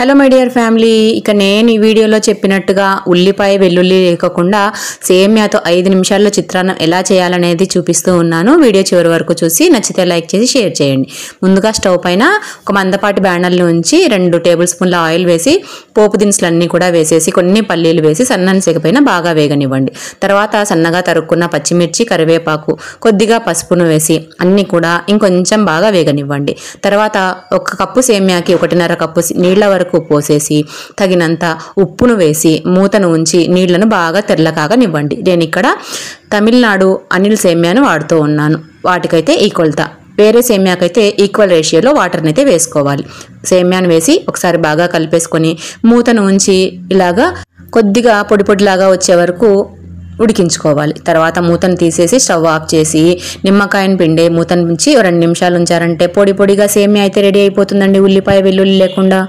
Hello my dear family, ఇక నేను ఈ వీడియోలో చెప్పినట్టుగా ఉల్లిపాయ వెల్లుల్లి లేకుండా సేమ్యాతో 5 నిమిషాల్లో చిత్రాన్నం ఎలా చేయాలనేది చూపిస్తూ ఉన్నాను. వీడియో చివరి వరకు చూసి నచ్చితే లైక్ చేసి షేర్ చేయండి. ముందుగా స్టవ్ పైన ఒక మందపాటి బ్యానర్లో ఉంచి 2 టేబుల్ స్పూన్ల ఆయిల్ వేసి పోపు దినుసులన్నీ కూడా వేసేసి కొన్ని పల్లీలు వేసి సన్నని సెగపైన బాగా వేగనివ్వండి. తర్వాత సన్నగా తరుక్కున్న పచ్చిమిర్చి, కరివేపాకు, కొద్దిగా పసుపును వేసి అన్నీ కూడా ఇంకొంచెం బాగా వేగనివ్వండి. తర్వాత 1 కప్పు సేమ్యాకి 1.5 కప్పు నీళ్ల వరకు పోసేసి తగినంత ఉప్పును వేసి మూతను ఉంచి నీళ్లను బాగా తెల్లకాగనివ్వండి. నేను ఇక్కడ తమిళనాడు అనిల్ సేమ్యాను వాడుతూ ఉన్నాను. వాటికైతే ఈక్వల్తా, వేరే సేమ్యాకైతే ఈక్వల్ రేషియోలో వాటర్ని అయితే వేసుకోవాలి. సేమ్యాను వేసి ఒకసారి బాగా కలిపేసుకొని మూతను ఉంచి ఇలాగా కొద్దిగా పొడి పొడిలాగా వచ్చే వరకు ఉడికించుకోవాలి. తర్వాత మూతను తీసేసి స్టవ్ ఆఫ్ చేసి నిమ్మకాయను పిండి మూతను ఉంచి 2 నిమిషాలు ఉంచారంటే పొడి పొడిగా సేమ్యా అయితే రెడీ అయిపోతుందండి, ఉల్లిపాయ వెల్లుల్లి లేకుండా.